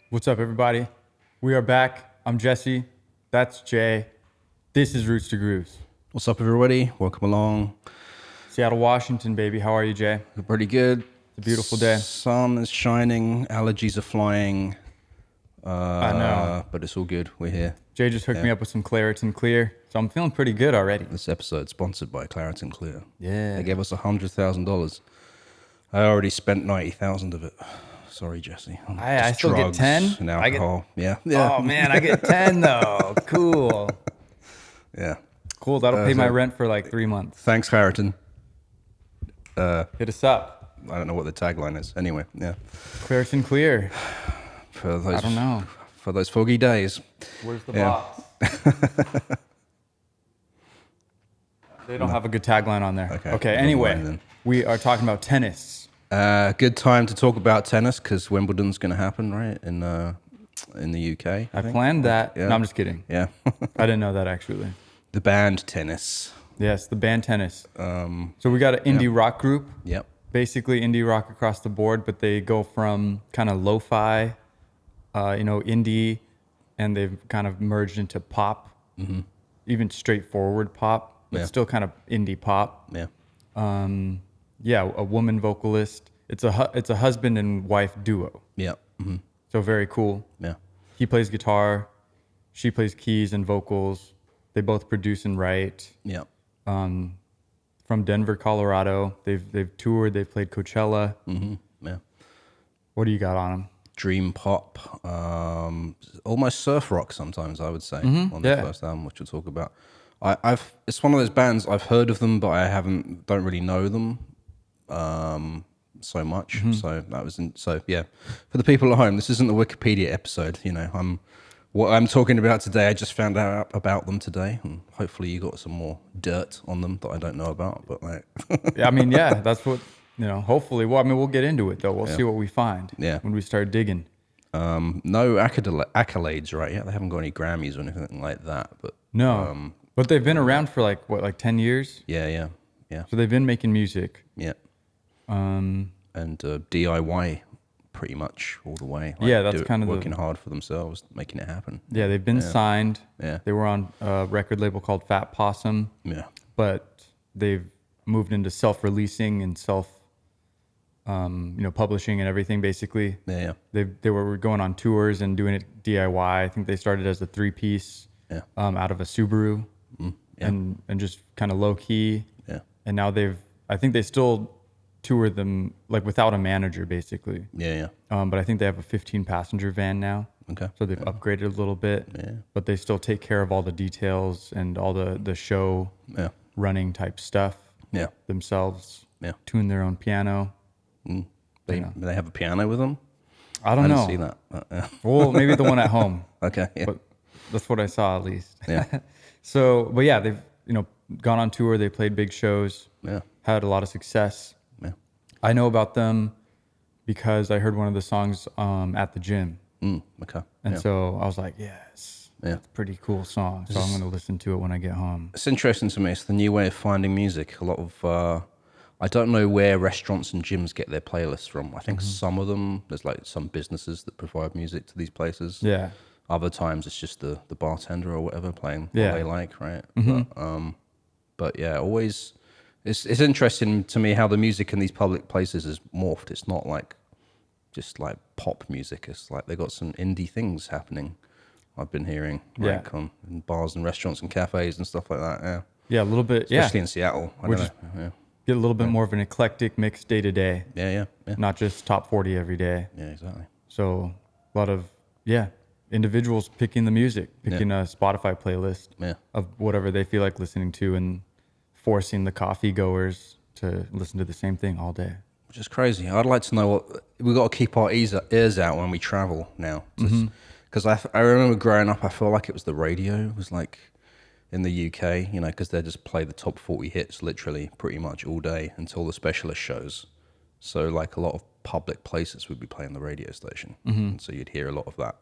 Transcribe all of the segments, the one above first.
What's up, everybody? We are back. I'm Jesse. That's Jay. This is Roots to Grooves. What's up, everybody? Welcome along. Seattle, Washington, baby. How are you, Jay? We're pretty good. It's a beautiful day. Sun is shining. Allergies are flying. I know. But it's all good. We're here. Jay just hooked me up with some Claritin Clear, so I'm feeling pretty good already. This episode sponsored by Claritin Clear. Yeah. They gave us $100,000. I already spent 90,000 of it. Sorry, Jesse. I still get 10? And alcohol. Yeah. Oh, man, I get 10, though. Cool. Yeah. Cool. That'll pay my rent for like 3 months. Thanks, Claritin. Hit us up. I don't know what the tagline is. Anyway, yeah. Claritin Clear. For those, I don't know. For those foggy days. Where's the box? They don't have a good tagline on there. Okay. Anyway, we are talking about tennis. Good time to talk about tennis because Wimbledon's going to happen, right? In the UK. I planned that. Yeah. No, I'm just kidding. Yeah. I didn't know that, actually. The band tennis. Yes, the band tennis. So we got an indie rock group. Yep. Basically indie rock across the board, but they go from kind of lo-fi, indie, and they've kind of merged into pop, even straightforward pop, but still kind of indie pop. Yeah. A woman vocalist. It's a husband and wife duo. Yeah. Mm-hmm. So very cool. Yeah. He plays guitar, she plays keys and vocals. They both produce and write. Yeah. From Denver, Colorado. They've toured. They've played Coachella. Yeah. What do you got on them? Dream pop, almost surf rock sometimes, I would say, on their first album, which we'll talk about. It's one of those bands I've heard of them, but I don't really know them so much. So that was so yeah. For the people at home, this isn't the Wikipedia episode. What I'm talking about today, I just found out about them today, and hopefully you got some more dirt on them that I don't know about. But That's what hopefully. Well, we'll get into it though. We'll see what we find. When we start digging. No accolades, right? Yeah, they haven't got any Grammys or anything like that. But no, but they've been around for like 10 years. Yeah. So they've been making music. Yeah. And DIY pretty much all the way. That's kind of working hard for themselves, making it happen. Yeah, they've been signed. Yeah. They were on a record label called Fat Possum. Yeah. But they've moved into self-releasing and publishing and everything basically. Yeah. They were going on tours and doing it DIY. I think they started as a 3-piece out of a Subaru and just kind of low key. Yeah. And now I think they still tour them like without a manager basically. Yeah. But I think they have a 15-passenger van now. Okay. So they've upgraded a little bit. Yeah. But they still take care of all the details and all the show running type stuff. Yeah. Themselves. Yeah. Tune their own piano. They have a piano with them? I don't know. I didn't see that. Well, maybe the one at home. Okay. Yeah. But that's what I saw at least. Yeah. But yeah, they've gone on tour. They played big shows. Yeah. Had a lot of success. Yeah. I know about them because I heard one of the songs at the gym. Okay. And so I was like, yes, that's a pretty cool song. So I'm going to listen to it when I get home. It's interesting to me. It's the new way of finding music. A lot of, I don't know where restaurants and gyms get their playlists from. I think some of them, there's like some businesses that provide music to these places. Yeah. Other times it's just the bartender or whatever playing what they like, right? But yeah, always, it's interesting to me how the music in these public places is morphed. It's not like just like pop music. It's like they got some indie things happening. I've been hearing like in bars and restaurants and cafes and stuff like that. Yeah. Yeah, a little bit. Especially in Seattle. I don't know. Yeah. Get a little bit more of an eclectic mix day to day. Yeah. Not just top 40 every day. Yeah, exactly. So a lot of, individuals picking the music, picking a Spotify playlist of whatever they feel like listening to and forcing the coffee goers to listen to the same thing all day. Which is crazy. I'd like to know what we got to keep our ears out when we travel now. Because I remember growing up, I felt like it was the radio. It was like in the UK, because they just play the top 40 hits literally pretty much all day until the specialist shows. So like a lot of public places would be playing the radio station. And so you'd hear a lot of that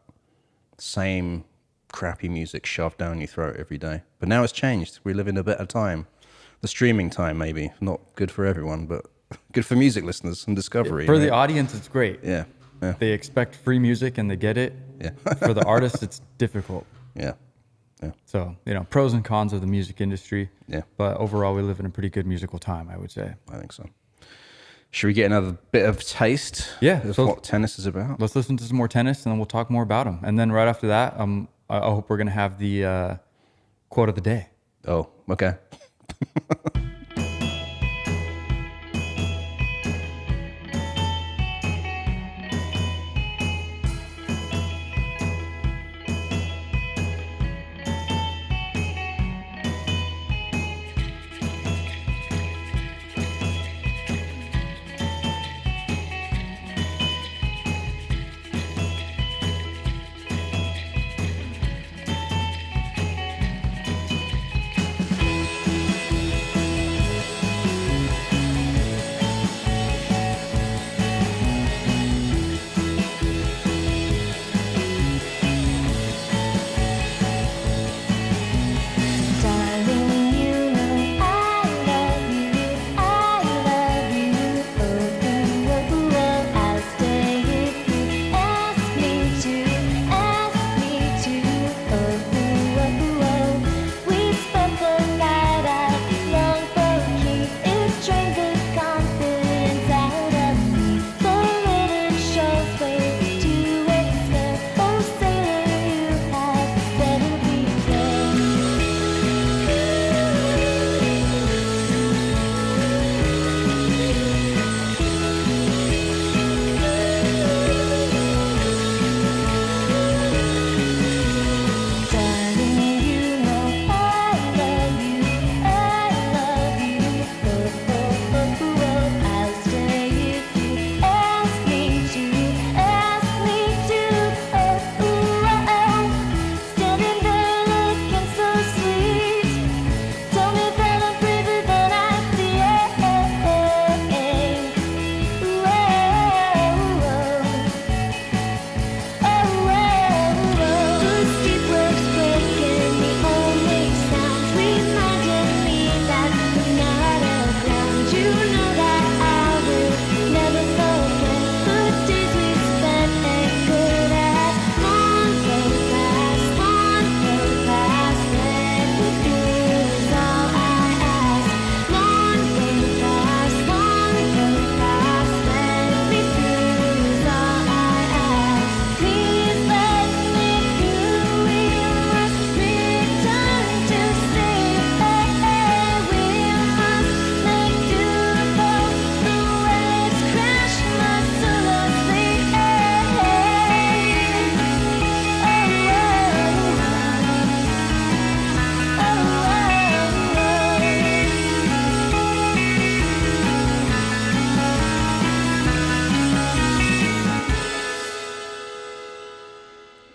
same crappy music shoved down your throat every day. But now it's changed. We live in a better time. The streaming time, maybe. Not good for everyone, but good for music listeners and discovery. For the audience, it's great. Yeah. they expect free music and they get it. Yeah. For the artists, it's difficult. Yeah. Yeah. So, pros and cons of the music industry. Yeah. But overall, we live in a pretty good musical time, I would say. I think so. Should we get another bit of taste of so what tennis is about? let's listen to some more tennis and then we'll talk more about them. And then right after that, I hope we're going to have the quote of the day. Oh, okay.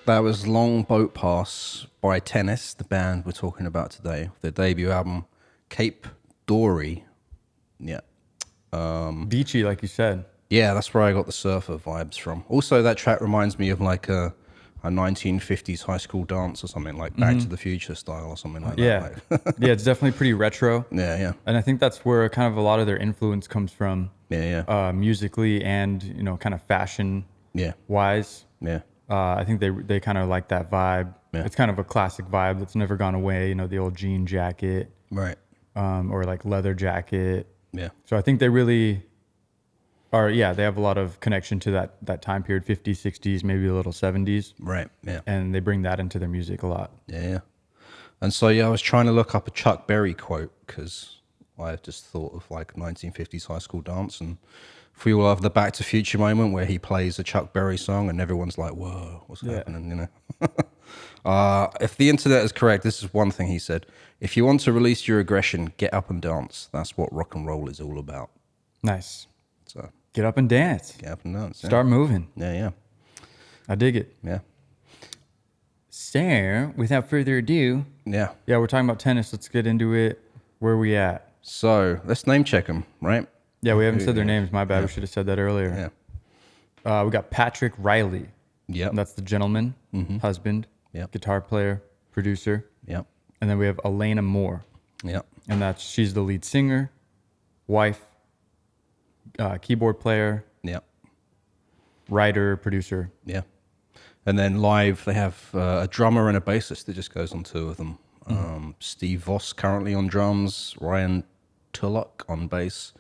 That was Long Boat Pass by Tennis, the band we're talking about today. Their debut album, Cape Dory. Yeah. Beachy, like you said. Yeah, that's where I got the surfer vibes from. Also, that track reminds me of like a 1950s high school dance or something, like Back to the Future style or something like Yeah. that. Yeah, it's definitely pretty retro. Yeah, yeah. And I think that's where kind of a lot of their influence comes from. Yeah. Musically and, kind of fashion Yeah. wise. Yeah. I think they kind of like that vibe. Yeah. It's kind of a classic vibe that's never gone away, the old jean jacket, Right. or like leather jacket. Yeah. So I think they really are, they have a lot of connection to that time period, 50s, 60s, maybe a little 70s. Right. Yeah. And they bring that into their music a lot. Yeah. And so, I was trying to look up a Chuck Berry quote because I just thought of like 1950s high school dance, and we all have the Back to Future moment where he plays a Chuck Berry song and everyone's like, whoa, what's happening, If the internet is correct, this is one thing he said. If you want to release your aggression, get up and dance. That's what rock and roll is all about. Nice. So Get up and dance. get up and dance. Start moving. Yeah. I dig it. Yeah. So, without further ado, Yeah. we're talking about tennis. Let's get into it. Where are we at? So let's name check them, right? Yeah, we haven't said their names. My bad. We should have said that earlier. Yeah. We got Patrick Riley. Yep. And that's the gentleman, husband, Yep. guitar player, producer. Yep. And then we have Elena Moore. Yep. And she's the lead singer, wife, keyboard player, Yep. writer, producer. Yeah. And then live, they have a drummer and a bassist that just goes on tour with them. Steve Voss currently on drums, Ryan Tullock on bass,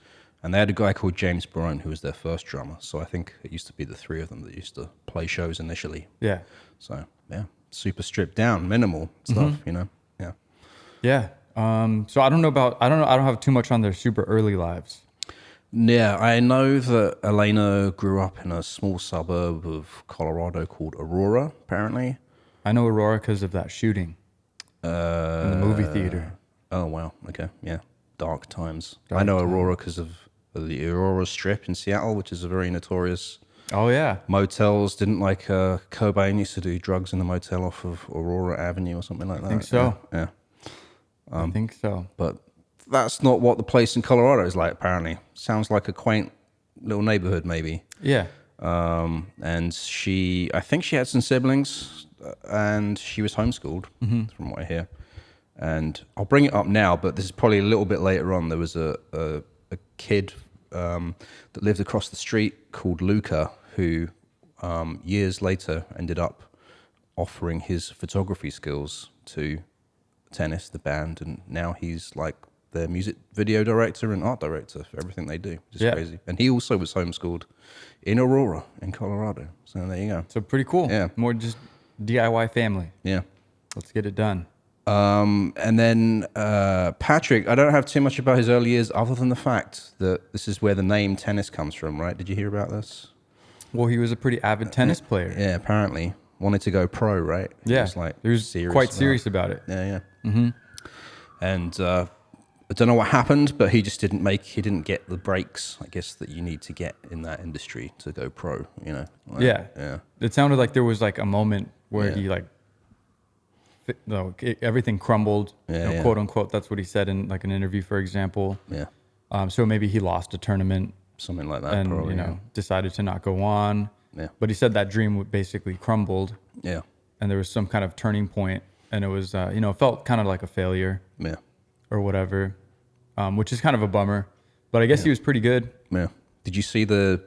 and they had a guy called James Bryan who was their first drummer. So I think it used to be the three of them that used to play shows initially. Yeah. So yeah, super stripped down, minimal stuff, you know. Yeah. Yeah. So I don't have too much on their super early lives. Yeah, I know that Elena grew up in a small suburb of Colorado called Aurora, apparently. I know Aurora because of that shooting in the movie theater. Oh, wow. Okay, yeah. Dark times. I know Aurora because of the Aurora Strip in Seattle, which is a very notorious Oh yeah. motels. Didn't like Cobain used to do drugs in the motel off of Aurora Avenue or something like that? I think so. Yeah. I think so. But that's not what the place in Colorado is like, apparently. Sounds like a quaint little neighborhood, maybe. Yeah. And I think she had some siblings, and she was homeschooled, from what I hear. And I'll bring it up now, but this is probably a little bit later on. There was a kid that lived across the street called Luca, who years later ended up offering his photography skills to Tennis, the band, and now he's like their music video director and art director for everything they do, which is crazy. And he also was homeschooled in Aurora, in Colorado. So there you go. So pretty cool. Yeah. More just DIY family. Yeah. Let's get it done. And then Patrick, I don't have too much about his early years other than the fact that this is where the name Tennis comes from, right? Did you hear about this? Well, he was a pretty avid tennis player. Yeah, apparently. Wanted to go pro, right? Yeah. He was Quite serious about it. Yeah, yeah. Mm-hmm. And I don't know what happened, but he just didn't get the breaks, I guess, that you need to get in that industry to go pro, you know? Like, yeah. It sounded like there was like a moment where he like, everything crumbled, quote unquote. That's what he said in like an interview, for example. Yeah. So maybe he lost a tournament. Something like that, and, probably, decided to not go on. Yeah. But he said that dream basically crumbled. Yeah. And there was some kind of turning point, and it was, it felt kind of like a failure. Yeah. Or whatever, which is kind of a bummer. But I guess he was pretty good. Yeah. Did you see the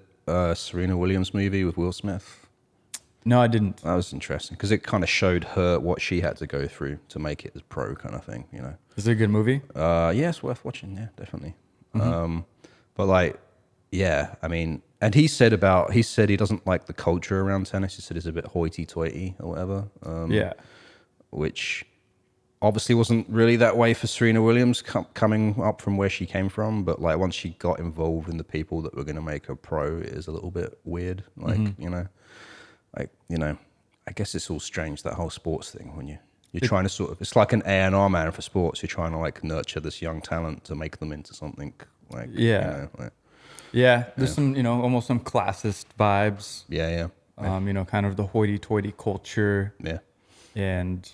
Serena Williams movie with Will Smith? No, I didn't. That was interesting because it kind of showed her what she had to go through to make it as pro kind of thing, you know. Is it a good movie? Yeah, it's worth watching. Yeah, definitely. But like, yeah, I mean, and he said he doesn't like the culture around tennis. He said it's a bit hoity-toity or whatever. Which obviously wasn't really that way for Serena Williams coming up from where she came from. But like once she got involved in the people that were going to make her pro, it is a little bit weird. Like, I guess it's all strange, that whole sports thing, when you're trying to it's like an A&R man for sports. You're trying to like nurture this young talent to make them into something like, there's some, almost some classist vibes. Yeah. Kind of the hoity-toity culture. Yeah. And,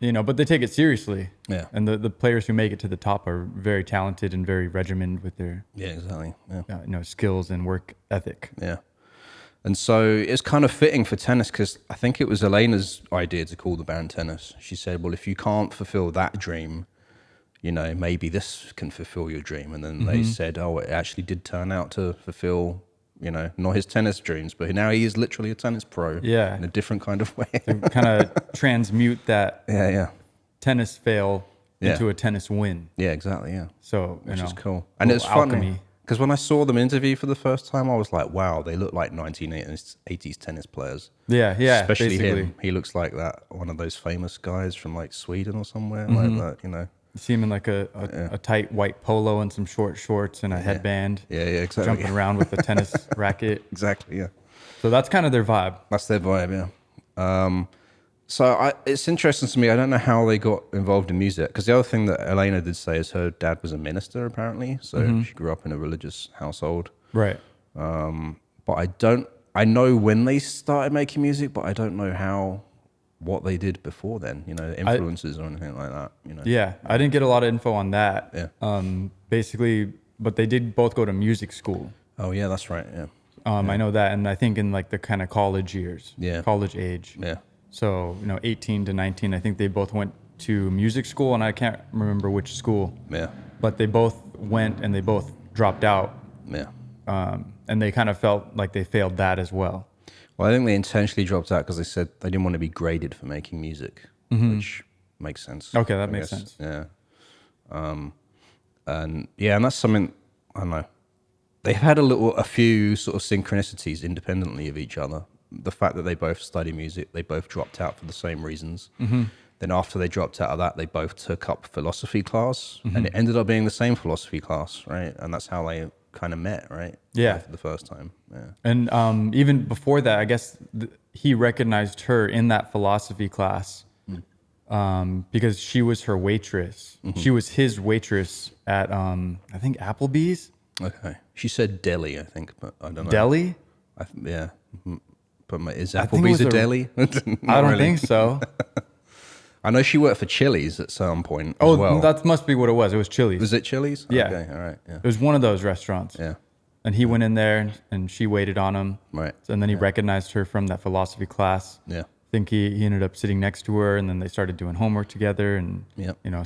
but they take it seriously. Yeah. And the players who make it to the top are very talented and very regimented with their exactly. Yeah. Skills and work ethic. Yeah. And so it's kind of fitting for tennis because I think it was Elena's idea to call the band Tennis. She said, well, if you can't fulfill that dream, maybe this can fulfill your dream. And then they said, oh, it actually did turn out to fulfill, not his tennis dreams, but now he is literally a tennis pro in a different kind of way. Kind of transmute that tennis fail into a tennis win. Yeah, exactly, yeah. So, which is cool. And it's funny. Because when I saw them interview for the first time, I was like, wow, they look like 1980s tennis players. Yeah, Especially basically. him. He looks like that, one of those famous guys from like Sweden or somewhere like that, You see him in like a tight white polo and some short shorts and a headband. Yeah, exactly. Jumping around with a tennis racket. Exactly, yeah. So that's kind of their vibe. That's their vibe, yeah. So it's interesting to me. I don't know how they got involved in music. Because the other thing that Elena did say is her dad was a minister, apparently. So she grew up in a religious household. Right. But I know when they started making music, but I don't know what they did before then, influences or anything like that. Yeah, I didn't get a lot of info on that. Yeah. Basically, but they did both go to music school. Oh, yeah, that's right, yeah. I know that. And I think in like the kind of college years. Yeah. College age. Yeah. So, 18 to 19, I think they both went to music school, and I can't remember which school. Yeah. But they both went and they both dropped out. Yeah. and they kind of felt like they failed that as well. Well, I think they intentionally dropped out because they said they didn't want to be graded for making music, which makes sense. Okay, that I makes guess. sense. Yeah. And that's something, I don't know. They've had a few sort of synchronicities independently of each other. The fact that they both study music, they both dropped out for the same reasons. Then after they dropped out of that, they both took up philosophy class, and it ended up being the same philosophy class, right? And that's how they kind of met, right? Yeah. For the first time. Yeah. And even before that, I guess he recognized her in that philosophy class because she was her waitress. She was his waitress at, I think, Applebee's. Okay. She said deli, I think, but I don't know. Deli? Yeah. But is I think it Applebee's was a deli? I don't think so. I know she worked for Chili's at some point as well. That must be what it was. It was Chili's. Was it Chili's? Yeah. Okay, all right. Yeah. It was one of those restaurants. Yeah. And he went in there and she waited on him. Right. And then he recognized her from that philosophy class. Yeah. I think he ended up sitting next to her, and then they started doing homework together and,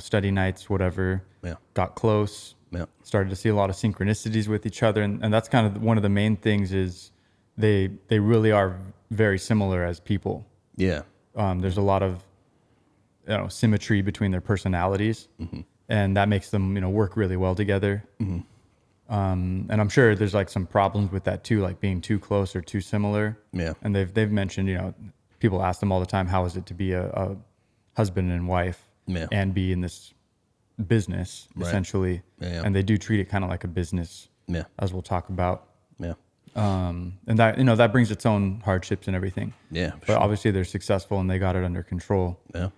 study nights, whatever. Yeah. Got close. Yeah. Started to see a lot of synchronicities with each other. And that's kind of one of the main things is they really are very similar as people. Yeah. There's a lot of symmetry between their personalities, and that makes them work really well together. And I'm sure there's like some problems with that too, like being too close or too similar. Yeah. And they've mentioned, people ask them all the time, how is it to be a husband and wife and be in this business essentially? Yeah. And they do treat it kind of like a business, as we'll talk about. Yeah. And that that brings its own hardships and everything. Yeah. But obviously they're successful and they got it under control. Yeah.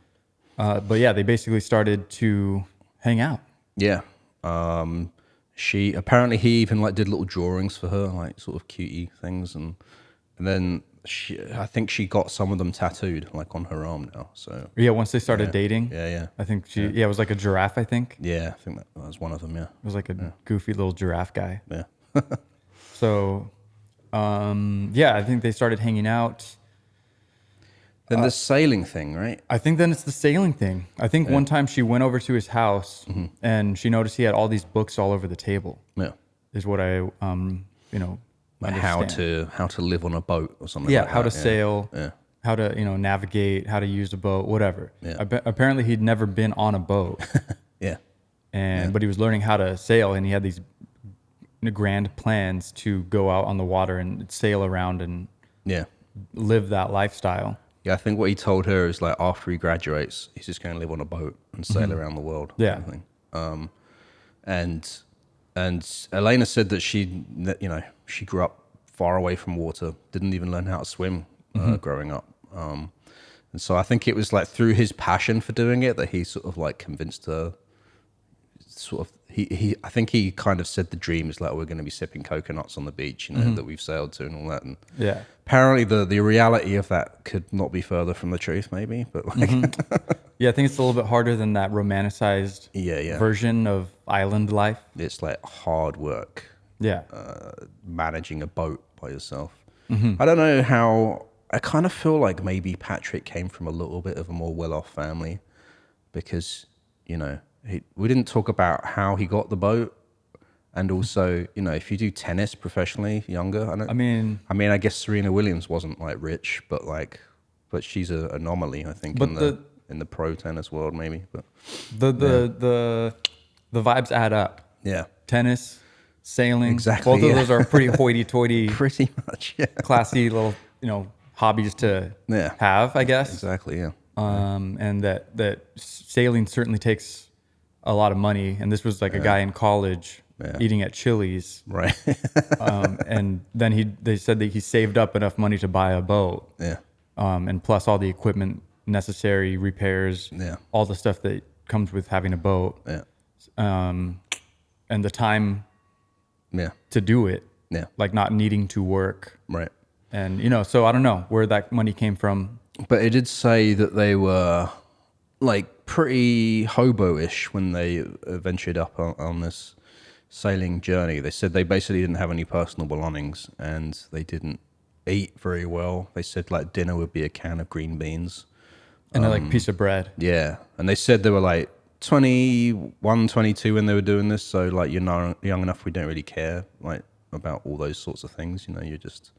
But yeah, they basically started to hang out. Yeah. He even like did little drawings for her, like sort of cutie things, and then I think she got some of them tattooed like on her arm now. So Yeah, once they started dating. Yeah. I think it was like a giraffe, I think. Yeah, I think that was one of them. Yeah. It was like a goofy little giraffe guy. Yeah. So, I think they started hanging out. Then the sailing thing, right? I think then it's the sailing thing. I think one time she went over to his house and she noticed he had all these books all over the table. Yeah. Is what I, Like understand. how to live on a boat or something. Yeah, like how that. to sail. Yeah. How to navigate, how to use a boat, whatever. Yeah. Apparently he'd never been on a boat, Yeah. but he was learning how to sail, and he had these grand plans to go out on the water and sail around and Yeah. live that lifestyle. Yeah, I think what he told her is like after he graduates, he's just going to live on a boat and sail around the world. Yeah. Kind of thing. And Elena said that she grew up far away from water, didn't even learn how to swim growing up. And so I think it was like through his passion for doing it that he sort of like convinced her. I think he kind of said the dream is like we're going to be sipping coconuts on the beach, that we've sailed to and all that. And Yeah. apparently the reality of that could not be further from the truth, maybe. But like, Yeah, I think it's a little bit harder than that romanticized yeah, version of island life. it's like hard work Yeah. managing a boat by yourself. I don't know how. I kind of feel like maybe Patrick came from a little bit of a more well-off family because we didn't talk about how he got the boat, and also if you do tennis professionally younger, I guess Serena Williams wasn't like rich, but she's an anomaly, I think, in the pro tennis world maybe. But the vibes add up. yeah, Tennis, sailing, Exactly, both of those are pretty hoity-toity, pretty much. Yeah, classy little hobbies to have, I guess. exactly. Yeah, And that sailing certainly takes a lot of money. And this was like a guy in college eating at Chili's, right. and then they said that he saved up enough money to buy a boat. Yeah, And plus all the equipment necessary, repairs, all the stuff that comes with having a boat, and the time to do it, like not needing to work. right. And, so I don't know where that money came from. But it did say that they were like pretty hobo-ish when they ventured up on this sailing journey. They said they basically didn't have any personal belongings and they didn't eat very well. They said like dinner would be a can of green beans. And a piece of bread. Yeah. And they said they were like 21, 22 when they were doing this. So like, you're not young enough, we don't really care. Like, about all those sorts of things. You know, you're just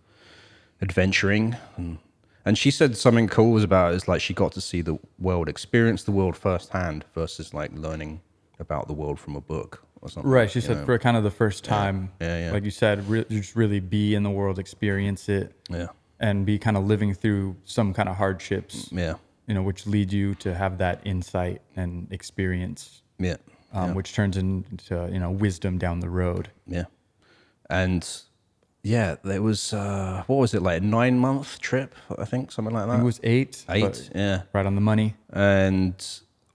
adventuring. And she said something cool was about is like she got to see the world, experience the world firsthand versus like learning about the world from a book or something. Right. She said for kind of the first time, Yeah. like you said, just really be in the world, experience it, Yeah. and be kind of living through some kind of hardships. Yeah. You know, which lead you to have that insight and experience. Yeah. Which turns into, you know, wisdom down the road. Yeah. And yeah, there was, what was it, like a 9-month trip, I think, something like that? It was 8. 8, but yeah. Right on the money. And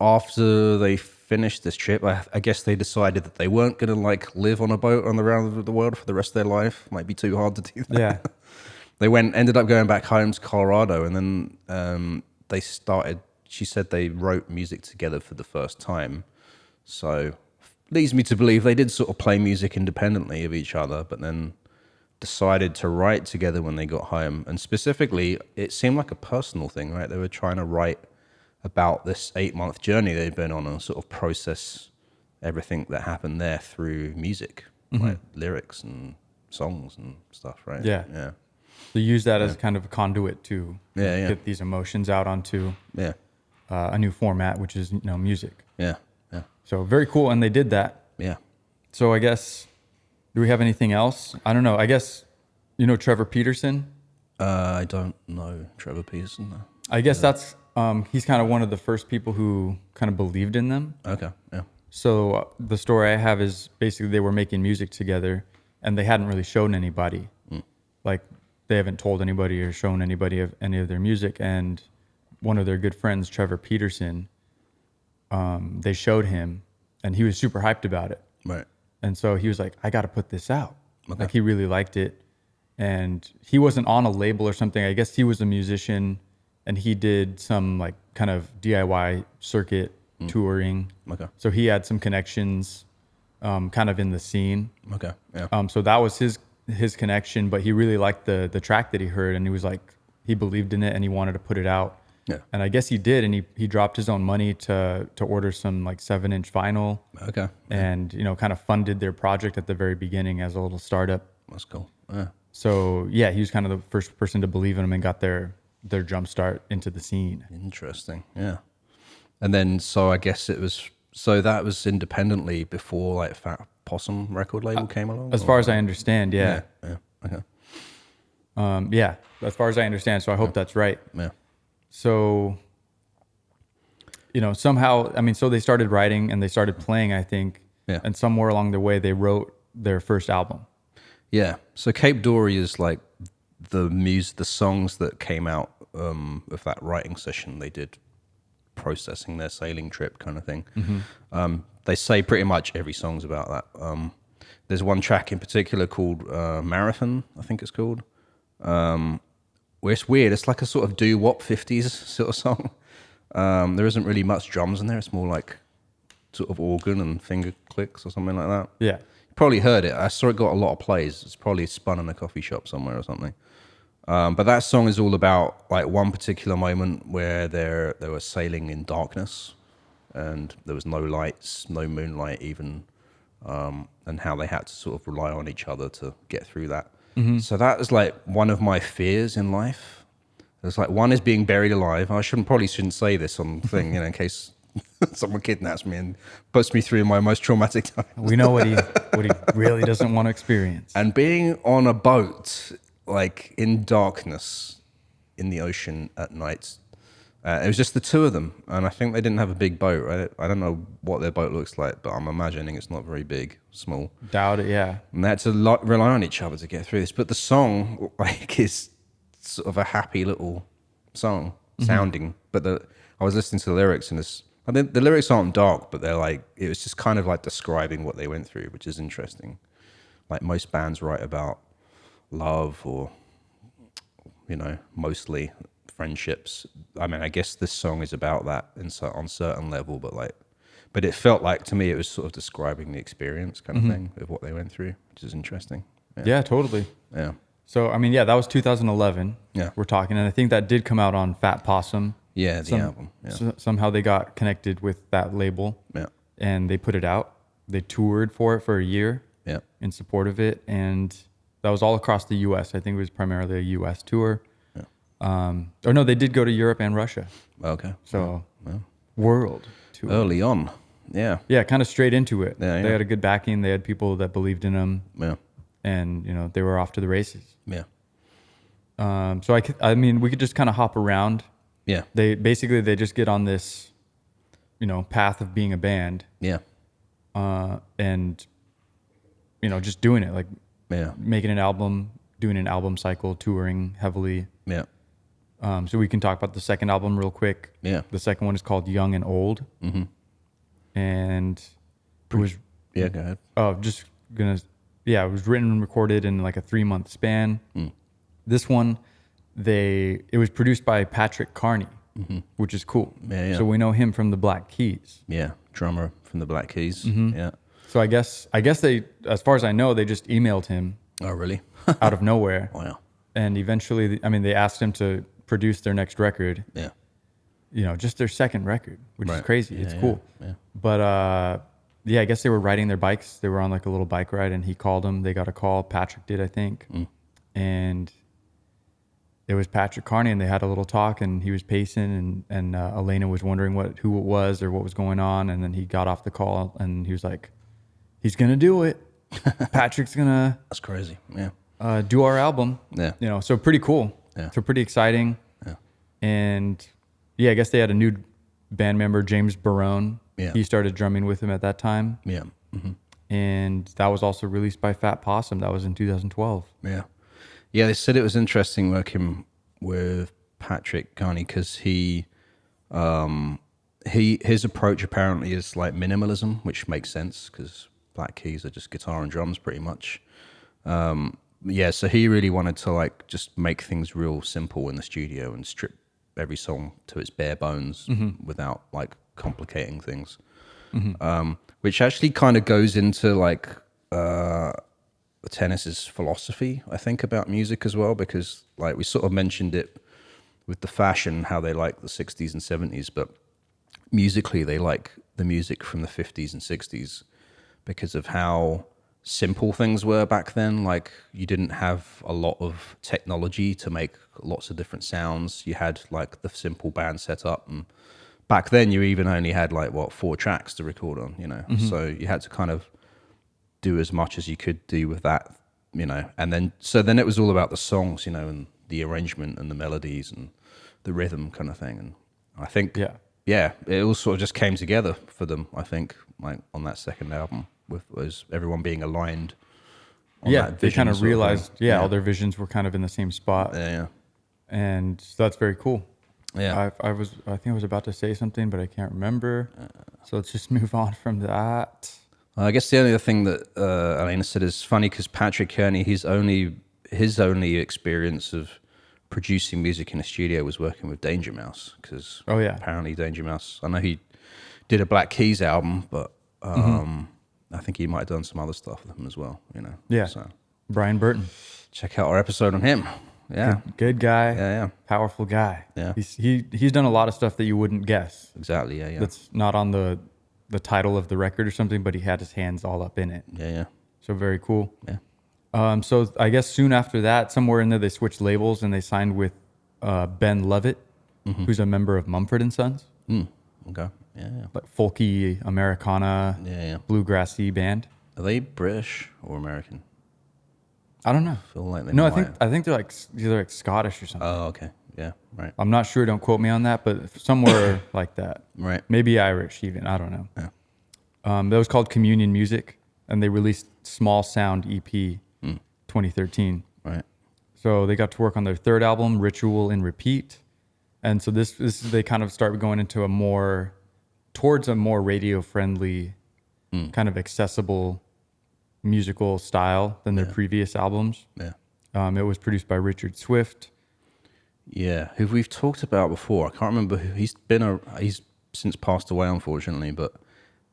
after they finished this trip, I guess they decided that they weren't going to like live on a boat on the round of the world for the rest of their life. Might be too hard to do that. Yeah. They ended up going back home to Colorado, and then they started, she said they wrote music together for the first time. So leads me to believe they did sort of play music independently of each other, but then decided to write together when they got home. And specifically, it seemed like a personal thing, right? They were trying to write about this 8-month journey they'd been on and sort of process everything that happened there through music, like lyrics and songs and stuff, right? Yeah. Yeah. So use that as kind of a conduit to Yeah. get these emotions out onto Yeah. a new format, which is, you know, music. Yeah. Yeah. So very cool. And they did that. Yeah. So I guess, do we have anything else? I don't know. I guess, you know, Trevor Peterson. I don't know Trevor Peterson, though. I guess that's, he's kind of one of the first people who kind of believed in them. Okay. Yeah. So the story I have is basically they were making music together and they hadn't really shown anybody. Like they haven't told anybody or shown anybody of any of their music. And one of their good friends, Trevor Peterson, they showed him and he was super hyped about it. Right. And so he was like, I got to put this out. Okay. Like he really liked it. And he wasn't on a label or something. I guess he was a musician and he did some like kind of DIY circuit touring. Okay. So he had some connections kind of in the scene. Okay. Yeah. So that was his connection, but he really liked the track that he heard and he was like, he believed in it and he wanted to put it out. Yeah. And I guess he did. And he dropped his own money to order some like 7-inch vinyl. Okay. And, you know, kind of funded their project at the very beginning as a little startup. That's cool. Yeah. So yeah, he was kind of the first person to believe in him and got their jump start into the scene. Interesting. Yeah. And then, so I guess that was independently before like Fat Possum record label came along? As far as I understand, yeah. Yeah. Okay. Yeah, as far as I understand. So I hope that's right. Yeah. So, you know, somehow, I mean, so they started writing and they started playing, I think. Yeah. And somewhere along the way, they wrote their first album. Yeah. So Cape Dory is like the songs that came out of that writing session they did processing their sailing trip kind of thing. They say pretty much every song's about that. There's one track in particular called Marathon, I think it's called, where it's weird. It's like a sort of doo-wop 50s sort of song. There isn't really much drums in there. It's more like sort of organ and finger clicks or something like that. Yeah. You probably heard it. I saw it got a lot of plays. It's probably spun in a coffee shop somewhere or something. But that song is all about like one particular moment where they were sailing in darkness and there was no lights, no moonlight even, and how they had to sort of rely on each other to get through that. So that is like one of my fears in life. It's like one is being buried alive. I probably shouldn't say this on the thing, in case someone kidnaps me and puts me through my most traumatic time. We know what he really doesn't want to experience. And being on a boat, like in darkness, in the ocean at night, it was just the two of them. And I think they didn't have a big boat, right? I don't know what their boat looks like, but I'm imagining it's not very big, small. Doubt it, yeah. And they had to rely on each other to get through this. But the song, like, is sort of a happy little song sounding. But I was listening to the lyrics and the lyrics aren't dark, but they're like, it was just kind of like describing what they went through, which is interesting. Like most bands write about love or, mostly friendships. I mean, I guess this song is about that on certain level, but it felt like to me it was sort of describing the experience kind of thing of what they went through, which is interesting. Yeah, totally. Yeah. So, I mean, yeah, that was 2011. Yeah. We're talking, and I think that did come out on Fat Possum. Yeah, the album. Yeah. Somehow they got connected with that label. Yeah. And they put it out. They toured for it for a year. Yeah. In support of it, and That was all across the U.S. I think it was primarily a U.S. tour. Or no, they did go to Europe and Russia. Okay. So world tour. Early on. Yeah. Yeah, kind of straight into it. Yeah, They yeah. had a good backing. They had people that believed in them, Yeah. and they were off to the races. Yeah. So I mean, we could just kind of hop around. Yeah. They just get on this, path of being a band, Yeah. and just doing it, like Yeah. making an album, doing an album cycle, touring heavily. Yeah. So we can talk about the second album real quick. Yeah. The second one is called Young and Old. Mm-hmm. And it was, Yeah. Go ahead. it was written and recorded in like a 3-month span. This one, it was produced by Patrick Carney, which is cool. Yeah, yeah. So we know him from the Black Keys. Yeah. Drummer from the Black Keys. Mm-hmm. Yeah. So I guess they, as far as I know, they just emailed him Oh, really? out of nowhere. Wow. And eventually, they asked him to produce their next record, Yeah. just their second record, which is Right. crazy. Yeah, it's yeah, cool. yeah. But I guess they were riding their bikes. They were on like a little bike ride, and he called them. They got a call. Patrick did, I think. And it was Patrick Carney, and they had a little talk, and he was pacing, and Elena was wondering who it was or what was going on. And then he got off the call, and he was like, he's going to do it. Patrick's going to That's crazy. Yeah. do our album. Yeah. So pretty cool. Yeah. So pretty exciting. Yeah. And I guess they had a new band member, James Barone. Yeah. He started drumming with him at that time. Yeah. Mm-hmm. And that was also released by Fat Possum. That was in 2012. Yeah. Yeah, they said it was interesting working with Patrick Carney because his approach apparently is like minimalism, which makes sense because Black Keys are just guitar and drums pretty much. So he really wanted to like just make things real simple in the studio and strip every song to its bare bones without like complicating things. Which actually kind of goes into like Tennis's philosophy, I think, about music as well, because like we sort of mentioned it with the fashion, how they like the 60s and 70s, but musically they like the music from the 50s and 60s because of how simple things were back then. Like you didn't have a lot of technology to make lots of different sounds. You had like the simple band set up, and back then you even only had like 4 tracks to record on, so you had to kind of do as much as you could do with that, and then it was all about the songs, and the arrangement and the melodies and the rhythm kind of thing. And I think it all sort of just came together for them, I think, like on that second album, was everyone being aligned on that they vision kind of sort realized thing. all their visions were kind of in the same spot. And so that's very cool. I think I was about to say something, but I can't remember. So let's just move on from that. I guess the only other thing that Elena said is funny because Patrick Kearney, his only experience of producing music in a studio was working with Danger Mouse, because apparently Danger Mouse, I know he did a Black Keys album, but I think he might have done some other stuff with them as well, So Brian Burton. check out our episode on him. Yeah. Good guy. Yeah. Powerful guy. Yeah. He's done a lot of stuff that you wouldn't guess. Exactly. Yeah. That's not on the title of the record or something, but he had his hands all up in it. Yeah. So very cool. Yeah. So I guess soon after that, somewhere in there, they switched labels and they signed with Ben Lovett, who's a member of Mumford and Sons. Okay. Yeah. Like folky Americana, bluegrassy band. Are they British or American? I don't know. I feel like they No, might. I think they're like Scottish or something. Oh, okay. Yeah. Right. I'm not sure. Don't quote me on that, but somewhere like that. Right. Maybe Irish even. I don't know. Yeah. That was called Communion Music, and they released Small Sound EP 2013. Right. So they got to work on their third album, Ritual and Repeat. And so this they kind of start going into towards a more radio-friendly, kind of accessible musical style than their previous albums. Yeah. It was produced by Richard Swift. Yeah, who we've talked about before. I can't remember who he's since passed away, unfortunately, but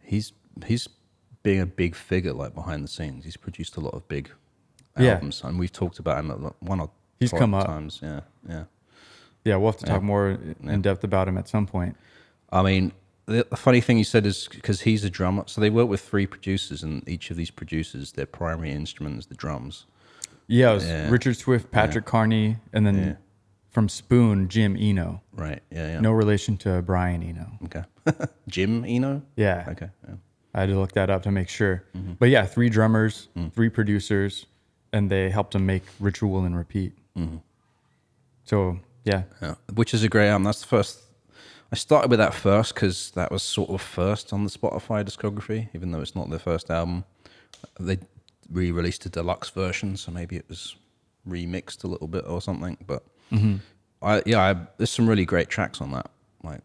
he's being a big figure like behind the scenes. He's produced a lot of big albums, and we've talked about him one or He's two come up. times. Yeah. Yeah, we'll have to talk more in depth about him at some point. I mean, the funny thing you said is because he's a drummer, so they work with 3 producers, and each of these producers, their primary instrument is the drums. Yeah, it was Yeah. Richard Swift, Patrick Carney, and then from Spoon, Jim Eno. Right. Yeah. Yeah. No relation to Brian Eno. Okay. Jim Eno. Yeah. Okay. Yeah. I had to look that up to make sure. But yeah, 3 drummers, 3 producers, and they helped him make Ritual and Repeat. So yeah. Yeah. Which is a great album. That's the first. I started with that first because that was sort of first on the Spotify discography, even though it's not their first album. They re-released a deluxe version, so maybe it was remixed a little bit or something. But there's some really great tracks on that. Like,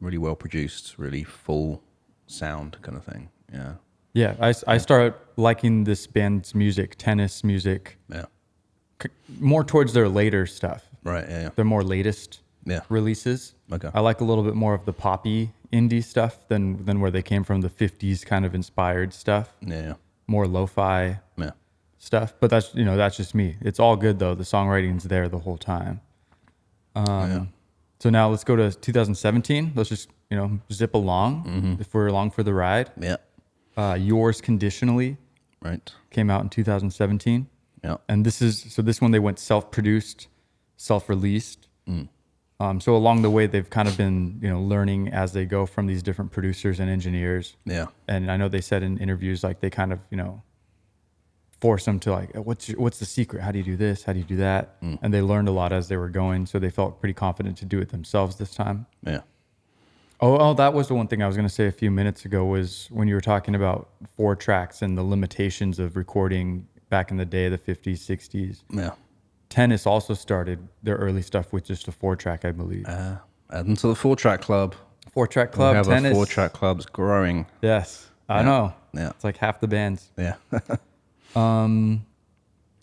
really well produced, really full sound kind of thing. Yeah. Yeah, I started liking this band's music, Tennis music, Yeah. more towards their later stuff. Right. Yeah. Yeah. Their more latest releases. Okay. I like a little bit more of the poppy indie stuff than where they came from, the 50s kind of inspired stuff. Yeah. More lo-fi Yeah. stuff. But that's just me. It's all good though. The songwriting's there the whole time. So now let's go to 2017. Let's just, zip along if we're along for the ride. Yeah. Yours Conditionally Right. came out in 2017. Yeah. And this one they went self-produced, self-released. So along the way, they've kind of been, learning as they go from these different producers and engineers. Yeah. And I know they said in interviews, like they kind of, force them to like, what's the secret? How do you do this? How do you do that? And they learned a lot as they were going. So they felt pretty confident to do it themselves this time. Yeah. Oh, that was the one thing I was going to say a few minutes ago was when you were talking about 4 tracks and the limitations of recording back in the day, the 50s, 60s. Yeah. Tennis also started their early stuff with just a 4-track, I believe. Add them to the 4-track club. 4-track club, We have Tennis. a 4-track club's growing. Yes, I know. Yeah. It's like half the bands. Yeah. And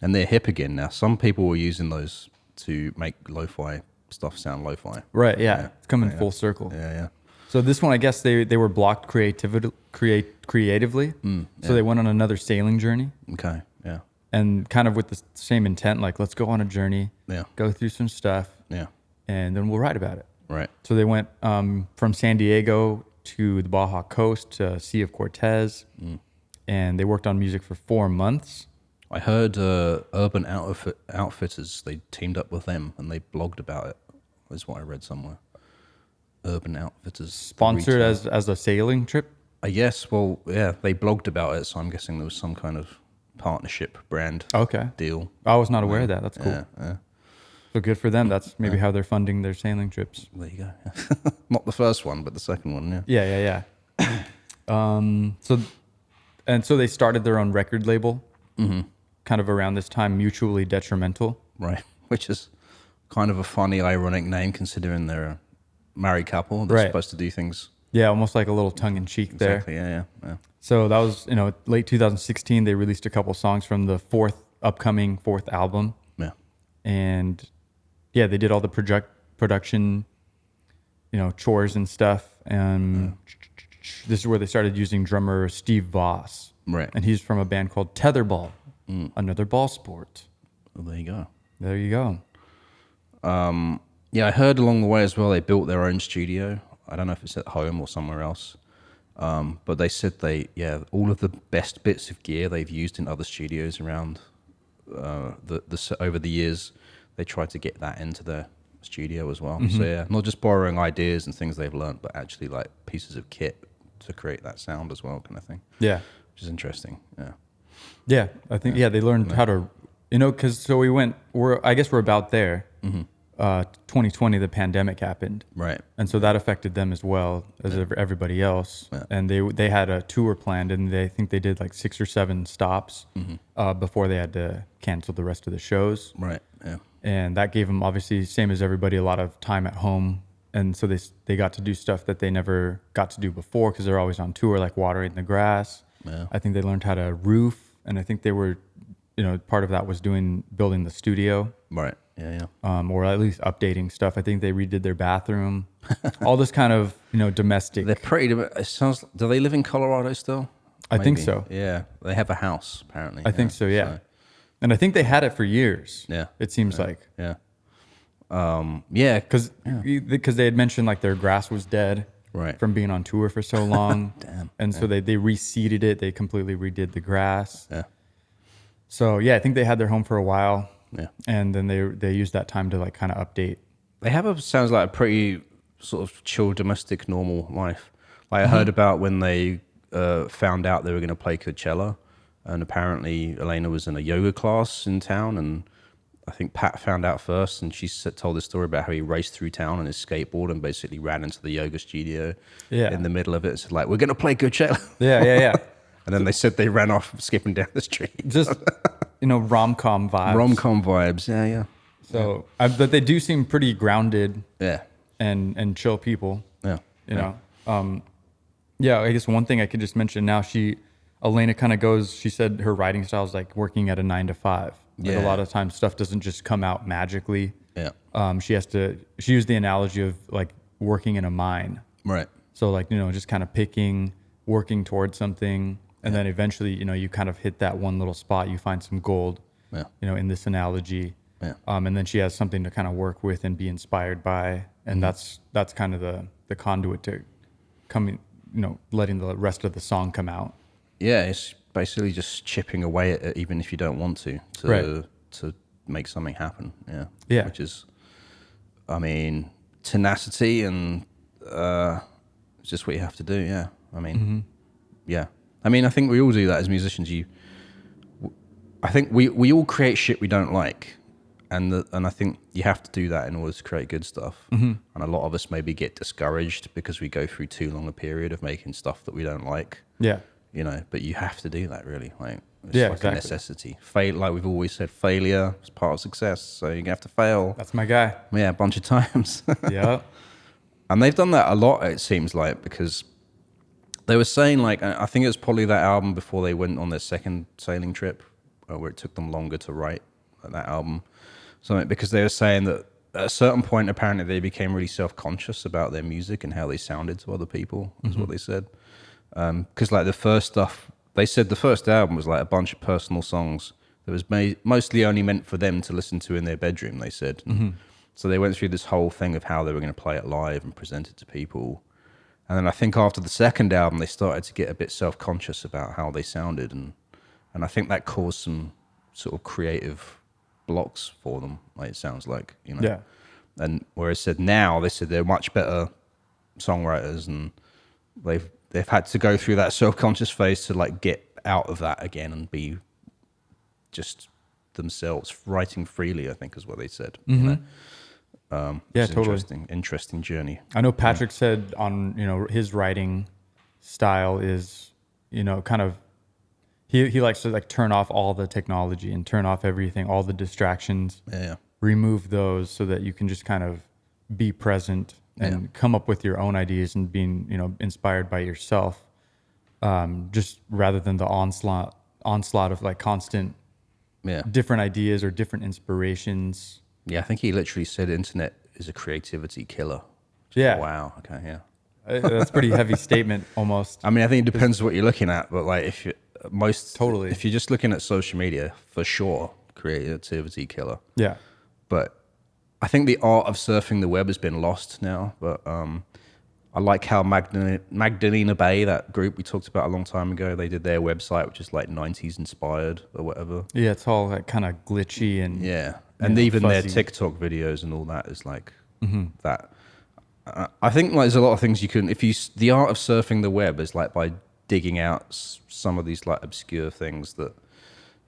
they're hip again now. Some people were using those to make lo-fi stuff sound lo-fi. Right, yeah. It's coming full circle. Yeah, yeah. So this one, I guess they were blocked creatively. So they went on another sailing journey. Okay, yeah. And kind of with the same intent, like, let's go on a journey, go through some stuff, and then we'll write about it. Right. So they went from San Diego to the Baja Coast to Sea of Cortez, and they worked on music for 4 months. I heard Urban Outfitters, they teamed up with them and they blogged about it. That's what I read somewhere. Urban Outfitters. Sponsored as a sailing trip? I guess, well, yeah, they blogged about it, so I'm guessing there was some kind of partnership brand deal. I was not aware of that. That's cool. Yeah. So good for them. That's maybe how they're funding their sailing trips. There you go. Not the first one, but the second one, Yeah. So they started their own record label, kind of around this time, Mutually Detrimental. Right, which is kind of a funny, ironic name considering they're a married couple. They're supposed to do things. Yeah, almost like a little tongue-in-cheek there. Exactly, yeah. So that was, late 2016, they released a couple songs from the upcoming fourth album. Yeah. And yeah, they did all the production, chores and stuff. And this is where they started using drummer Steve Voss. Right. And he's from a band called Tetherball, another ball sport. Well, there you go. There you go. Yeah, I heard along the way as well, they built their own studio. I don't know if it's at home or somewhere else. But they said all of the best bits of gear they've used in other studios around over the years, they tried to get that into their studio as well. So yeah, not just borrowing ideas and things they've learned, but actually like pieces of kit to create that sound as well, kind of thing. Yeah. Which is interesting. Yeah. Yeah, I think they learned how to, because so I guess we're about there. 2020, the pandemic happened, right? And so that affected them as well as everybody else. Yeah. And they had a tour planned, and I think they did like 6 or 7 stops before they had to cancel the rest of the shows. Right. Yeah. And that gave them, obviously, same as everybody, a lot of time at home. And so they got to do stuff that they never got to do before because they're always on tour, like watering the grass. Yeah. I think they learned how to roof, and I think they were, part of that was building the studio. Right. Yeah. Or at least updating stuff. I think they redid their bathroom. All this kind of, domestic. They're pretty. It sounds. Do they live in Colorado still? I think so. Yeah, they have a house apparently. I think so. Yeah, and I think they had it for years. Yeah, it seems like. Yeah. Because they had mentioned like their grass was dead. Right. From being on tour for so long. Damn. And so they reseeded it. They completely redid the grass. Yeah. So yeah, I think they had their home for a while, Yeah. and then they used that time to like kind of update. They have sounds like a pretty sort of chill, domestic, normal life. Like I heard about when they found out they were going to play Coachella, and apparently Elena was in a yoga class in town, and I think Pat found out first, and she told this story about how he raced through town on his skateboard and basically ran into the yoga studio Yeah. in the middle of it. And said like, "We're going to play Coachella," Yeah. and then they said they ran off skipping down the street. Just rom-com vibes. Rom-com vibes, yeah. So, but they do seem pretty grounded Yeah. and chill people. Yeah. You know. Yeah, I guess one thing I could just mention now, Elena kind of goes, she said her writing style is like working at a 9 to 5. Like Yeah. a lot of times stuff doesn't just come out magically. Yeah. She used the analogy of like working in a mine. Right. So like, just kind of working towards something. And then eventually, you kind of hit that one little spot, you find some gold, Yeah. in this analogy. Yeah. And then she has something to kind of work with and be inspired by. And that's kind of the conduit to coming, letting the rest of the song come out. Yeah, it's basically just chipping away at it, even if you don't want to Right. to make something happen. Yeah. Yeah. Which is, I mean, tenacity and it's just what you have to do. Yeah. I mean, yeah. I mean, I think we all do that as musicians. I think we all create shit we don't like. And I think you have to do that in order to create good stuff. And a lot of us maybe get discouraged because we go through too long a period of making stuff that we don't like. Yeah. But you have to do that really. Like it's Yeah, like exactly. a necessity. Like we've always said, failure is part of success. So you have to fail. That's my guy. Yeah, a bunch of times. Yeah. And they've done that a lot, it seems like, because they were saying, like, I think it was probably that album before they went on their second sailing trip, where it took them longer to write that album. So because they were saying that at a certain point, apparently they became really self-conscious about their music and how they sounded to other people, is what they said. Because like the first stuff, they said the first album was like a bunch of personal songs that was mostly only meant for them to listen to in their bedroom, they said. So they went through this whole thing of how they were going to play it live and present it to people. And then I think after the second album, they started to get a bit self-conscious about how they sounded. And I think that caused some sort of creative blocks for them, like it sounds like, Yeah. And whereas they said they're much better songwriters, and they've had to go through that self-conscious phase to like get out of that again and be just themselves, writing freely, I think is what they said. Yeah, It's totally. interesting journey. I know Patrick said on, his writing style is, kind of, he likes to like turn off all the technology and turn off everything, all the distractions, Yeah. remove those so that you can just kind of be present and come up with your own ideas and being, inspired by yourself. Just rather than the onslaught of like constant Yeah. different ideas or different inspirations. Yeah, I think he literally said internet is a creativity killer. Yeah. Wow. Okay. Yeah. That's a pretty heavy statement almost. I mean, I think it depends what you're looking at, but like if you're just looking at social media, for sure, creativity killer. Yeah. But I think the art of surfing the web has been lost now. But I like how Magdalena Bay, that group we talked about a long time ago, they did their website, which is like 90s inspired or whatever. Yeah, it's all like kind of glitchy and Yeah. And know, even their fuzzy. TikTok videos and all that is like that. I think like there's a lot of things you can, the art of surfing the web is like by digging out some of these like obscure things that,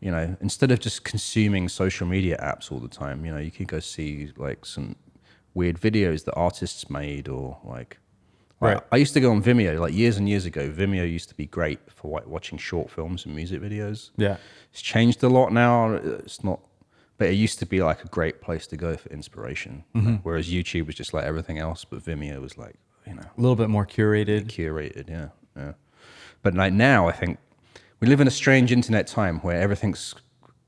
instead of just consuming social media apps all the time, you can go see like some weird videos that artists made or like Right. I used to go on Vimeo like years and years ago. Vimeo used to be great for like watching short films and music videos. yeah. It's changed a lot now. It's not, but it used to be like a great place to go for inspiration. Whereas YouTube was just like everything else, but Vimeo was like, A little bit more curated. curated. Yeah. But like now, I think we live in a strange internet time where everything's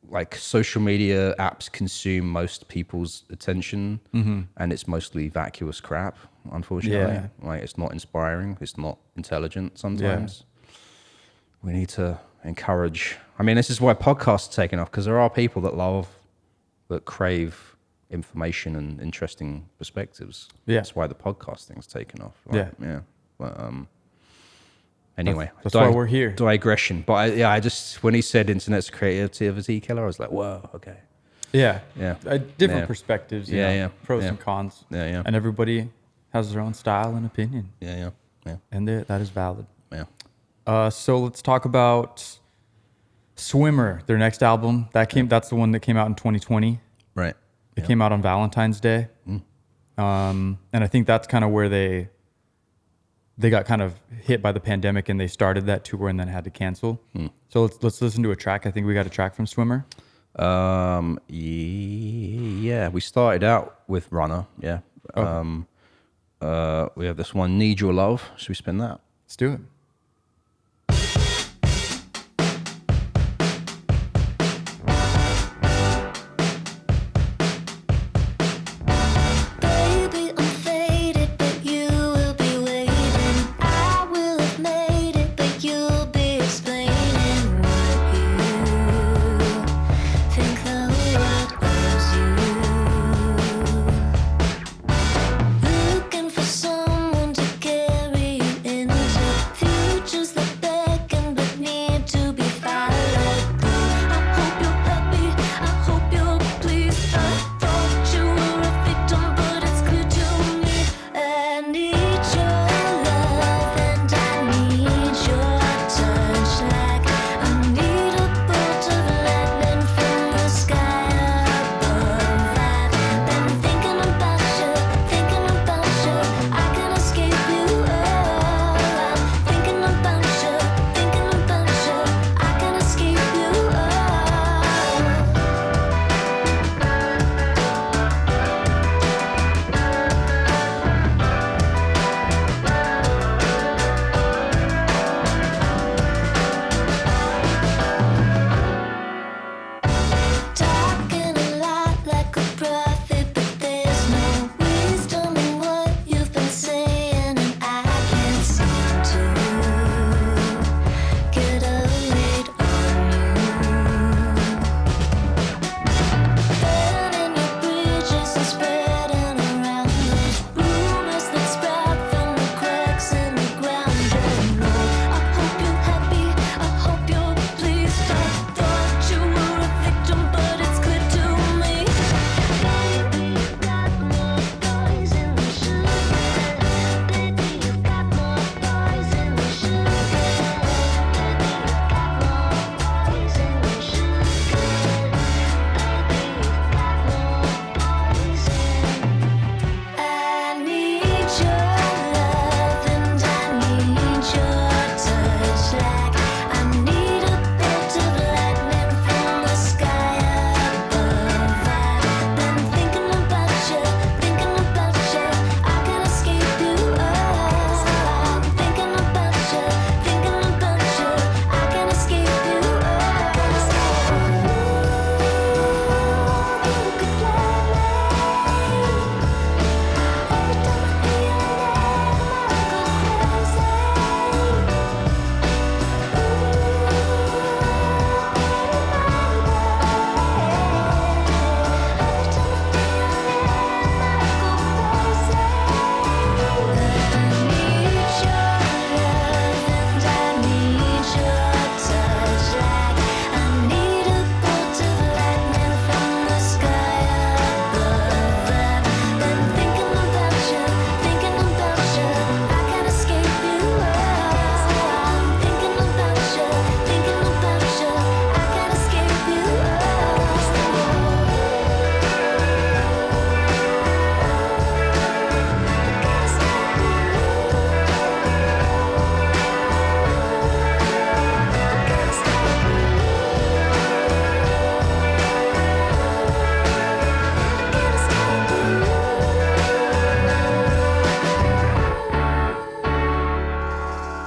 like social media apps consume most people's attention, and it's mostly vacuous crap. Unfortunately, Yeah. like it's not inspiring. It's not intelligent. Sometimes we need to encourage. I mean, this is why podcasts are taking off, because there are people that crave information and interesting perspectives. Yeah. That's why the podcast thing's taken off. Yeah. Yeah. But Anyway, That's why we're here. Digression. But I just when he said internet's creativity killer, I was like, whoa, okay. Yeah. Yeah. Different Yeah. perspectives. Yeah, You know, yeah, pros yeah. and cons. Yeah, yeah. And everybody has their own style and opinion. Yeah. And that is valid. Yeah. So let's talk about Swimmer, their next album. That's the one that came out in 2020. Right. It came out on Valentine's Day. And I think that's kind of where they got kind of hit by the pandemic and they started that tour and then had to cancel. So let's listen to a track. I think we got a track from Swimmer. Yeah, we started out with Runner. Yeah. Okay. We have this one, Need Your Love. Should we spin that? Let's do it. Baby, I'm faded, but you will be waiting. I will have made it, but you'll be explaining what you think the world owes you. Looking for someone to carry you into futures that beckon but need to be followed through. I hope you're happy, I hope you're pleased. I thought you were a victim, but it's clear to me. I need your love and I need your touch, like I need a bolt of lightning from the sky above. I've been thinking about you, I can't escape you. Oh, I'm thinking about you, I can't escape you. Oh. Talking a lot like a prophet, but there's no wisdom in what you've been saying, and I can't seem to get a read on you. Burning your bridges and spreading around those rumors that sprout from the cracks in the ground. Oh no, I hope you're happy, I hope you're pleased. I thought you were a victim, but it's clear to me. Baby, you've got more poison than sugar. Baby, you've got more poison than sugar. Baby, you've got more poison than sugar. Baby, you've got more poison. I need your love and I need your touch, like I need a bolt of lightning from the sky above. I've been thinking about you, I can't escape you. Oh, I'm thinking about you, I can't escape you. Oh, you could play me. Every time I hear your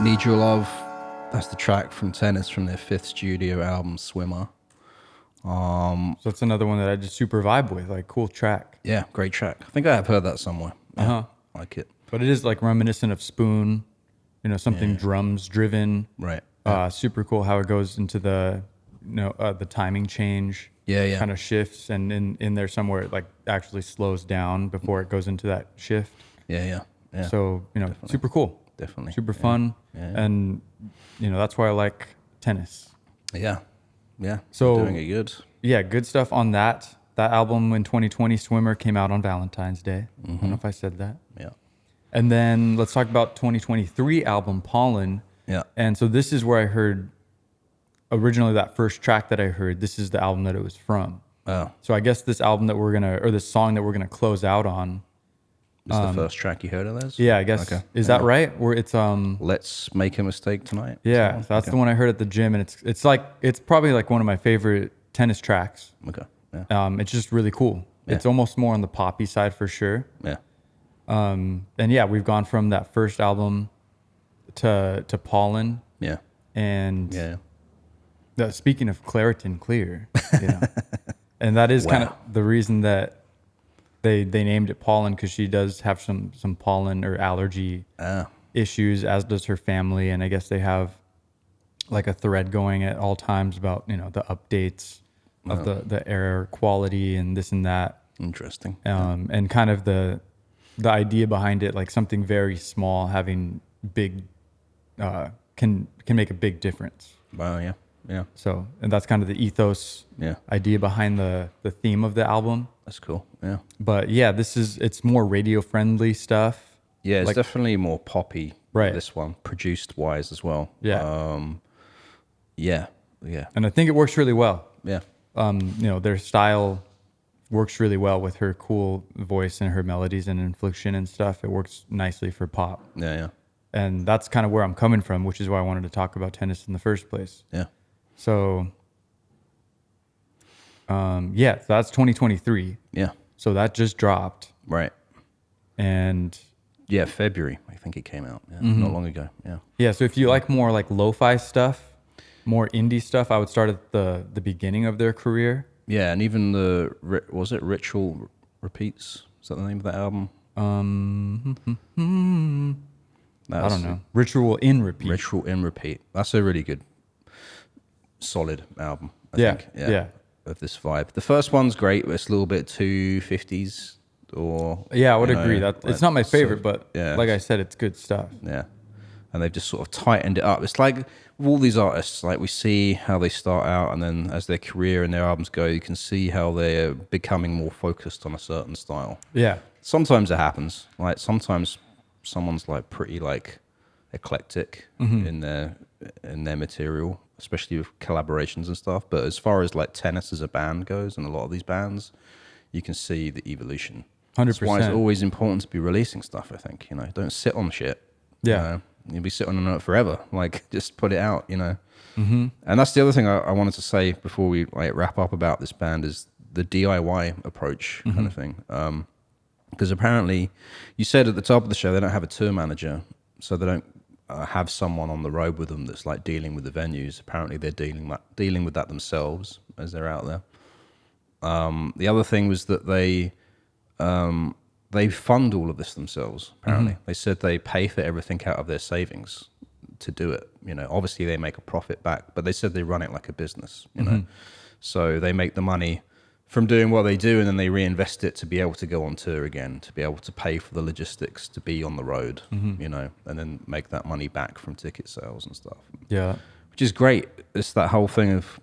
Need Your Love. That's the track from Tennis from their 5th studio album, Swimmer. So that's another one that I just super vibe with. Like, cool track. Yeah, great track. I think I have heard that somewhere. Yeah, like it. But it is like reminiscent of Spoon, you know, something drums driven. Right. Super cool how it goes into the, the timing change. Yeah. Kind of shifts, and in there somewhere it like actually slows down before it goes into that shift. Yeah. So, super cool. Definitely. Super fun. Yeah. And that's why I like Tennis. Yeah. Yeah. So- They're doing it good. Yeah, good stuff on that. That album in 2020, Swimmer, came out on Valentine's Day. I don't know if I said that. Yeah. And then let's talk about 2023 album, Pollen. Yeah. And so this is where I heard originally that first track that I heard. This is the album that it was from. Oh, So I guess this album that this song that we're gonna close out on. it's the first track you heard of theirs? Yeah, I guess. Okay. Is that right? Where it's Let's Make a Mistake Tonight. yeah, so that's the one I heard at the gym, and it's probably like one of my favorite Tennis tracks. Okay. Yeah. It's just really cool. Yeah. It's almost more on the poppy side for sure. Yeah. And yeah, we've gone from that first album to Pollen, Yeah. and Yeah. speaking of Claritin Clear, and that is kind of Wow. the reason that they named it Pollen, because she does have some pollen or allergy issues, as does her family, and I guess they have like a thread going at all times about the updates of the air quality and this and that, Interesting. and kind of the idea behind it, like something very small having big can make a big difference. Wow. Yeah. Yeah. So, and that's kind of the ethos Yeah. idea behind the theme of the album. That's cool. Yeah. But yeah, it's more radio friendly stuff. Yeah. It's Like- definitely more poppy. Right. This one, produced wise as well. Yeah. Yeah. Yeah. And I think it works really well. Yeah. Their style works really well with her cool voice and her melodies and inflection and stuff. It works nicely for pop. Yeah. Yeah. And that's kind of where I'm coming from, which is why I wanted to talk about Tennis in the first place. Yeah. So, yeah, so that's 2023. Yeah. So that just dropped. Right. And Yeah. February, I think it came out. Yeah. Mm-hmm. Not long ago. Yeah. yeah, so if you like more like lo-fi stuff, more indie stuff, I would start at the beginning of their career. Yeah. And even was it Ritual Repeats? Is that the name of that album? I don't know. Ritual in Repeat. Ritual in Repeat. That's a really good, solid album. I Yeah, think. yeah. Of this vibe. The first one's great, but it's a little bit too 50s or. Yeah, I would you know, agree. That like it's not my favorite, sort but of- yeah. like I said, it's good stuff. Yeah. And they've just sort of tightened it up. It's like with all these artists, like we see how they start out, and then as their career and their albums go, you can see how they're becoming more focused on a certain style. Yeah. Sometimes it happens. Like sometimes someone's like pretty like eclectic in their material, especially with collaborations and stuff. But as far as like Tennis as a band goes, and a lot of these bands, you can see the evolution. 100%. That's why it's always important to be releasing stuff. I think don't sit on shit. Yeah. You'll be sitting on it forever. Like just put it out. And that's the other thing I wanted to say before we like wrap up about this band is the DIY approach kind of thing. Because apparently, you said at the top of the show they don't have a tour manager, so they don't have someone on the road with them that's like dealing with the venues. Apparently, they're dealing with that themselves as they're out there. The other thing was that they fund all of this themselves. Apparently, they said they pay for everything out of their savings to do it. Obviously they make a profit back, but they said they run it like a business. So they make the money from doing what they do, and then they reinvest it to be able to go on tour again, to be able to pay for the logistics to be on the road, and then make that money back from ticket sales and stuff. Yeah. Which is great. It's that whole thing of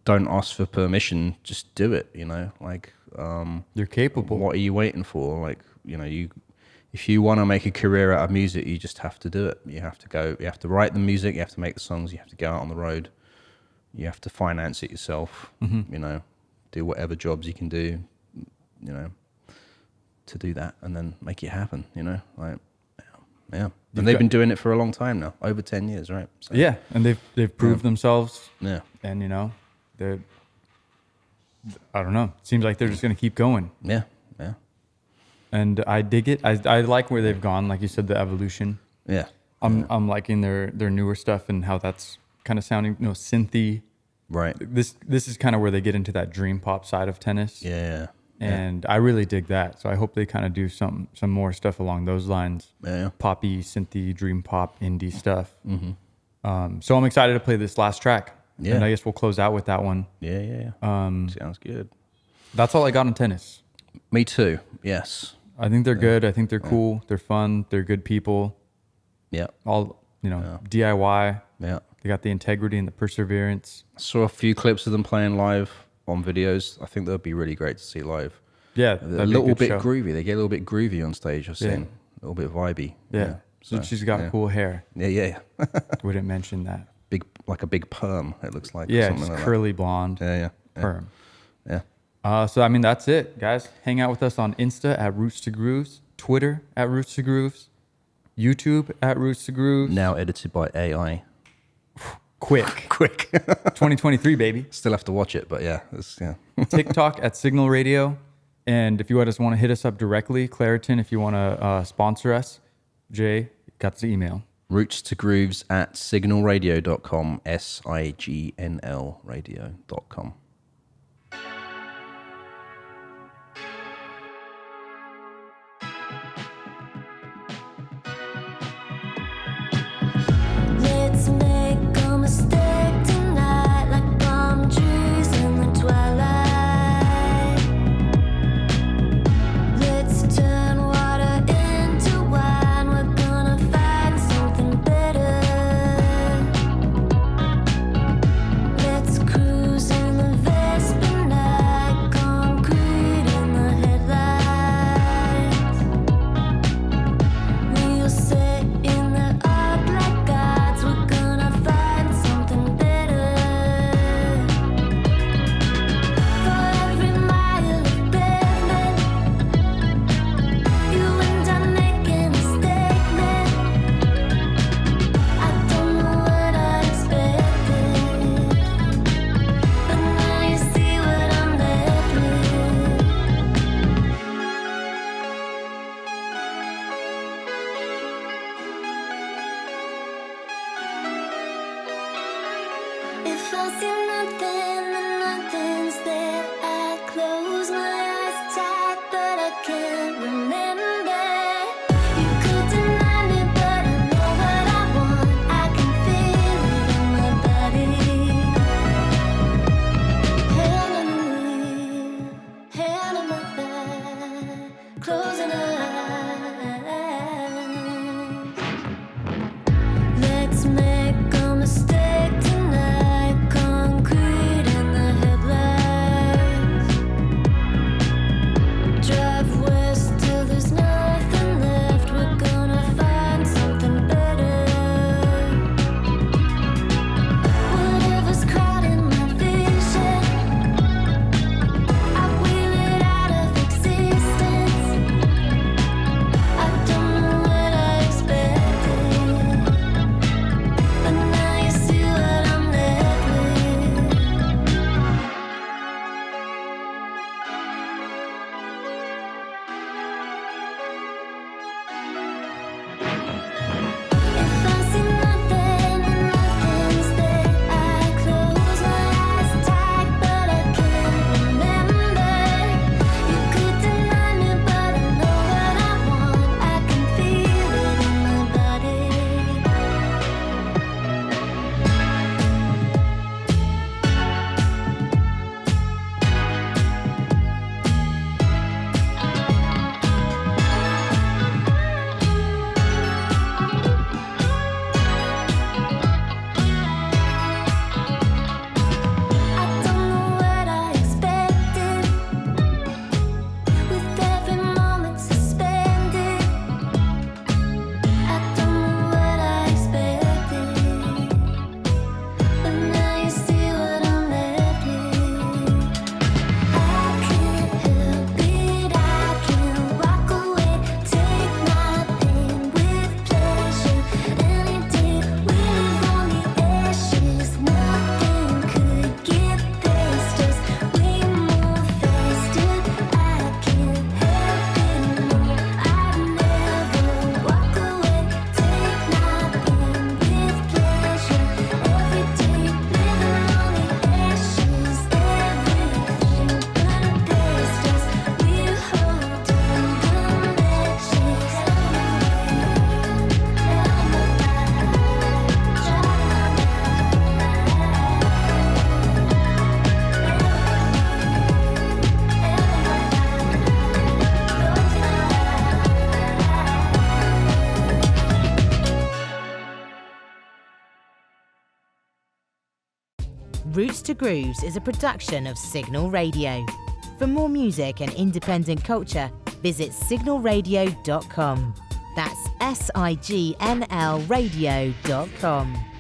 don't ask for permission, just do it, like, You're capable. what are you waiting for? Like, if you want to make a career out of music, you just have to do it. You have to write the music, you have to make the songs, you have to go out on the road, you have to finance it yourself, do whatever jobs you can do, to do that and then make it happen, like, yeah. And they've been doing it for a long time now, over 10 years, right? So, Yeah, and they've proved themselves, yeah, and they're, I don't know. Seems like they're just gonna keep going, yeah. and I dig it. I like where they've gone, like you said, the evolution. Yeah. I'm liking their newer stuff and how that's kind of sounding, synthy. Right. This is kind of where they get into that dream pop side of Tennis. Yeah. And I really dig that. So I hope they kind of do some more stuff along those lines. Yeah. Poppy, synthy, dream pop, indie stuff. So I'm excited to play this last track. Yeah. And I guess we'll close out with that one. Yeah. Sounds good. That's all I got on Tennis. Me too. Yes. I think they're good. I think they're cool. They're fun. They're good people. Yeah. All DIY. Yeah. They got the integrity and the perseverance. Saw a few clips of them playing live on videos. I think they'd be really great to see live. Yeah, A that'd be a little good bit show. groovy. They get a little bit groovy on stage, I've seen. A little bit vibey. Yeah. So she's got cool hair. Yeah. We didn't mention that. Like a big perm, it looks like. or Yeah, something just like curly blonde Yeah. perm. Yeah. So, I mean, that's it, guys. Hang out with us on Insta at Roots to Grooves, Twitter at Roots to Grooves, YouTube at Roots to Grooves. Now edited by AI. Quick. Quick. 2023, baby. Still have to watch it, but yeah. TikTok at SIGNL Radio. And if you just want to hit us up directly, Claritin, if you want to sponsor us, Jay got the email. Roots to Grooves at signalradio.com, SIGNL radio.com. Let's make a mistake tonight, like palm trees in the twilight. Let's turn water into wine. We're gonna find something better. Let's cruise in the Vespa night, concrete in the headlights. We'll sit in the art like gods. We're gonna find something better. For every mile of pavement, you and I making a statement. I don't know what I expected, but now you see what I'm left with. If I see nothing, then nothing's there. I close my eyes tight, but I can't remember. You could deny me, but I know what I want. I can feel it in my body. Hand on the wheel, hand on my thigh, closing our eyes. Let's make a mistake tonight, concrete in the headlights. Drive west till there's nothing left. We're gonna find something better. Whatever's crowding my vision, I wheel it out of existence. Roots to Grooves is a production of SIGNL Radio. For more music and independent culture, visit signalradio.com. That's SIGNL radio.com.